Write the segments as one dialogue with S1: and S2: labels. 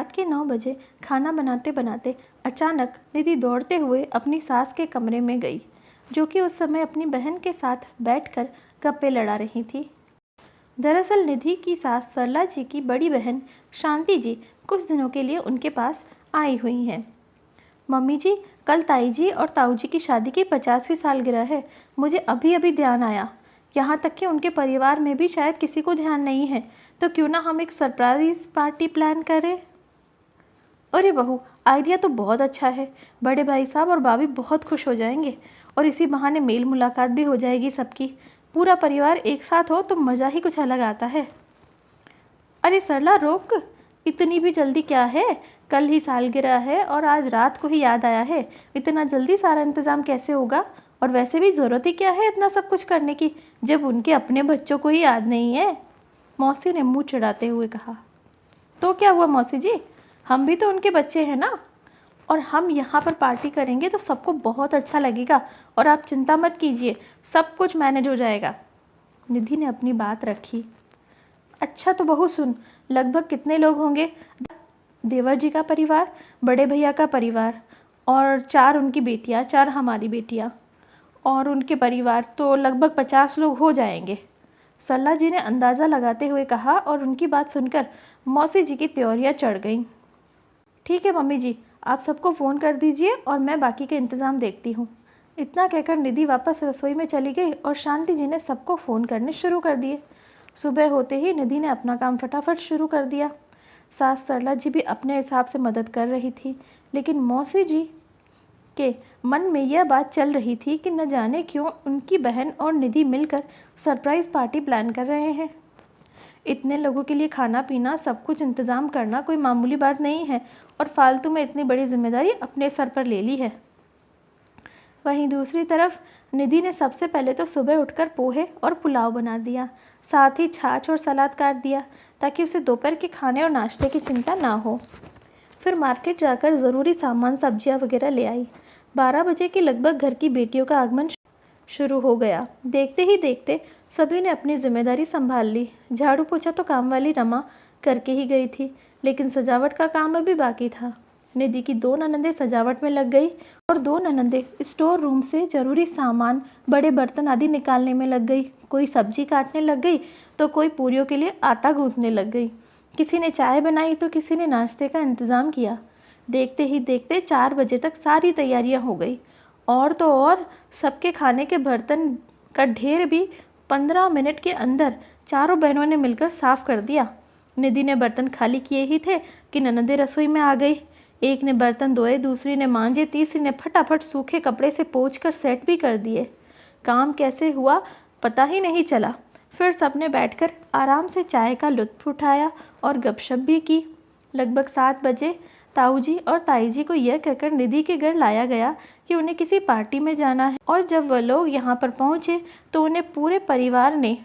S1: रात के 9 बजे खाना बनाते बनाते अचानक निधि दौड़ते हुए अपनी सास के कमरे में गई, जो कि उस समय अपनी बहन के साथ बैठकर गप्पे लड़ा रही थी। दरअसल निधि की सास सरला जी की बड़ी बहन शांति जी कुछ दिनों के लिए उनके पास आई हुई हैं। मम्मी जी, कल ताई जी और ताऊ जी की शादी की 50वीं सालगिरह है। मुझे अभी अभी ध्यान आया। यहाँ तक कि उनके परिवार में भी शायद किसी को ध्यान नहीं है, तो क्यों ना हम एक सरप्राइज पार्टी प्लान करें। अरे बहू, आइडिया तो बहुत अच्छा है। बड़े भाई साहब और भाभी बहुत खुश हो जाएंगे और इसी बहाने मेल मुलाकात भी हो जाएगी सबकी। पूरा परिवार एक साथ हो तो मज़ा ही कुछ अलग आता है। अरे सरला, रोक, इतनी भी जल्दी क्या है? कल ही सालगिरह है और आज रात को ही याद आया है। इतना जल्दी सारा इंतज़ाम कैसे होगा? और वैसे भी ज़रूरत ही क्या है इतना सब कुछ करने की, जब उनके अपने बच्चों को ही याद नहीं है? मौसी ने मुँह चिढ़ाते हुए कहा। तो क्या हुआ मौसी जी, हम भी तो उनके बच्चे हैं ना। और हम यहाँ पर पार्टी करेंगे तो सबको बहुत अच्छा लगेगा, और आप चिंता मत कीजिए, सब कुछ मैनेज हो जाएगा। निधि ने अपनी बात रखी। अच्छा तो बहू सुन, लगभग कितने लोग होंगे? देवर जी का परिवार, बड़े भैया का परिवार और 4 उनकी बेटियाँ, 4 हमारी बेटियाँ और उनके परिवार, तो लगभग 50 लोग हो जाएंगे। सरला जी ने अंदाज़ा लगाते हुए कहा और उनकी बात सुनकर मौसी जी की त्योरियाँ चढ़ गईं। ठीक है मम्मी जी, आप सबको फ़ोन कर दीजिए और मैं बाकी के इंतज़ाम देखती हूँ। इतना कहकर निधि वापस रसोई में चली गई और शांति जी ने सबको फ़ोन करने शुरू कर दिए। सुबह होते ही निधि ने अपना काम फटाफट शुरू कर दिया। सास सरला जी भी अपने हिसाब से मदद कर रही थी, लेकिन मौसी जी के मन में यह बात चल रही थी कि न जाने क्यों उनकी बहन और निधि मिलकर सरप्राइज़ पार्टी प्लान कर रहे हैं। इतने लोगों के लिए खाना पीना सब कुछ इंतज़ाम करना कोई मामूली बात नहीं है, और फालतू में इतनी बड़ी जिम्मेदारी अपने सर पर ले ली है। वहीं दूसरी तरफ निधि ने सबसे पहले तो सुबह उठकर पोहे और पुलाव बना दिया, साथ ही छाछ और सलाद काट दिया ताकि उसे दोपहर के खाने और नाश्ते की चिंता ना हो। फिर मार्केट जाकर ज़रूरी सामान, सब्जियां वगैरह ले आई। 12 बजे के लगभग घर की बेटियों का आगमन शुरू हो गया। देखते ही देखते सभी ने अपनी जिम्मेदारी संभाल ली। झाड़ू पोछा तो काम वाली रमा करके ही गई थी, लेकिन सजावट का काम अभी बाकी था। निधि की 2 ननंदें सजावट में लग गई और 2 ननंदें स्टोर रूम से ज़रूरी सामान, बड़े बर्तन आदि निकालने में लग गई। कोई सब्जी काटने लग गई तो कोई पूरियों के लिए आटा गूंथने लग गई। किसी ने चाय बनाई तो किसी ने नाश्ते का इंतज़ाम किया। देखते ही देखते 4 बजे तक सारी तैयारियां हो गई, और तो और सबके खाने के बर्तन का ढेर भी 15 मिनट के अंदर चारों बहनों ने मिलकर साफ़ कर दिया। निधि ने बर्तन खाली किए ही थे कि ननंदे रसोई में आ गई। एक ने बर्तन धोए, दूसरी ने मांजे, तीसरी ने फटाफट सूखे कपड़े से पोंछकर सेट भी कर दिए। काम कैसे हुआ पता ही नहीं चला। फिर सबने बैठकर आराम से चाय का लुत्फ़ उठाया और गपशप भी की। लगभग 7 बजे ताऊ जी और ताई जी को यह कहकर निधि के घर लाया गया कि उन्हें किसी पार्टी में जाना है, और जब वह लोग यहाँ पर पहुँचे तो उन्हें पूरे परिवार ने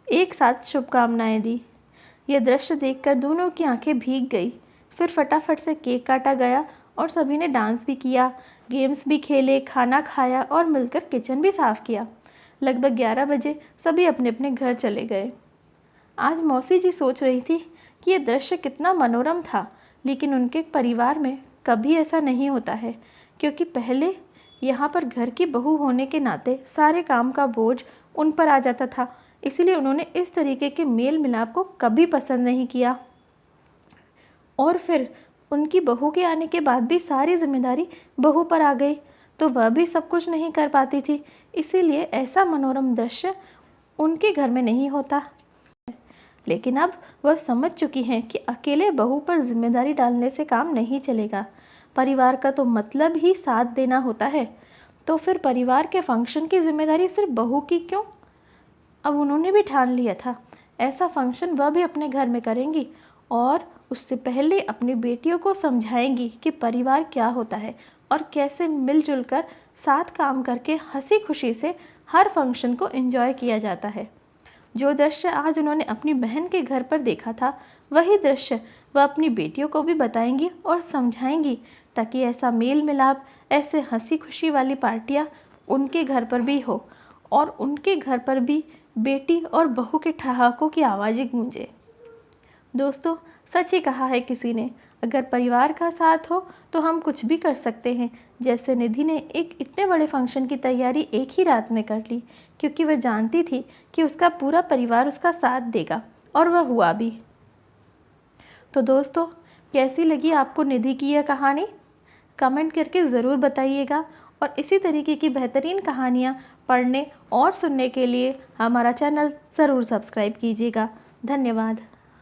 S1: एक साथ शुभकामनाएं दी। यह दृश्य देखकर दोनों की आंखें भीग गई। फिर फटाफट से केक काटा गया और सभी ने डांस भी किया, गेम्स भी खेले, खाना खाया और मिलकर किचन भी साफ़ किया। लगभग 11 बजे सभी अपने अपने घर चले गए। आज मौसी जी सोच रही थी कि यह दृश्य कितना मनोरम था, लेकिन उनके परिवार में कभी ऐसा नहीं होता है, क्योंकि पहले यहाँ पर घर की बहू होने के नाते सारे काम का बोझ उन पर आ जाता था। इसलिए उन्होंने इस तरीके के मेल मिलाप को कभी पसंद नहीं किया, और फिर उनकी बहू के आने के बाद भी सारी जिम्मेदारी बहू पर आ गई, तो वह भी सब कुछ नहीं कर पाती थी। इसीलिए ऐसा मनोरम दृश्य उनके घर में नहीं होता। लेकिन अब वह समझ चुकी हैं कि अकेले बहू पर जिम्मेदारी डालने से काम नहीं चलेगा। परिवार का तो मतलब ही साथ देना होता है, तो फिर परिवार के फंक्शन की जिम्मेदारी सिर्फ बहू की क्यों? अब उन्होंने भी ठान लिया था, ऐसा फंक्शन वह भी अपने घर में करेंगी, और उससे पहले अपनी बेटियों को समझाएंगी कि परिवार क्या होता है और कैसे मिलजुल कर साथ काम करके हंसी खुशी से हर फंक्शन को एंजॉय किया जाता है। जो दृश्य आज उन्होंने अपनी बहन के घर पर देखा था, वही दृश्य वह अपनी बेटियों को भी बताएंगी और समझाएंगी, ताकि ऐसा मेल मिलाप, ऐसे हंसी खुशी वाली पार्टियाँ उनके घर पर भी हो और उनके घर पर भी बेटी और बहू के ठहाकों की आवाज़ें गूंजे। दोस्तों, सच ही कहा है किसी ने, अगर परिवार का साथ हो तो हम कुछ भी कर सकते हैं। जैसे निधि ने एक इतने बड़े फंक्शन की तैयारी एक ही रात में कर ली, क्योंकि वह जानती थी कि उसका पूरा परिवार उसका साथ देगा, और वह हुआ भी। तो दोस्तों, कैसी लगी आपको निधि की यह कहानी? कमेंट करके ज़रूर बताइएगा, और इसी तरीके की बेहतरीन कहानियाँ पढ़ने और सुनने के लिए हमारा चैनल ज़रूर सब्सक्राइब कीजिएगा। धन्यवाद।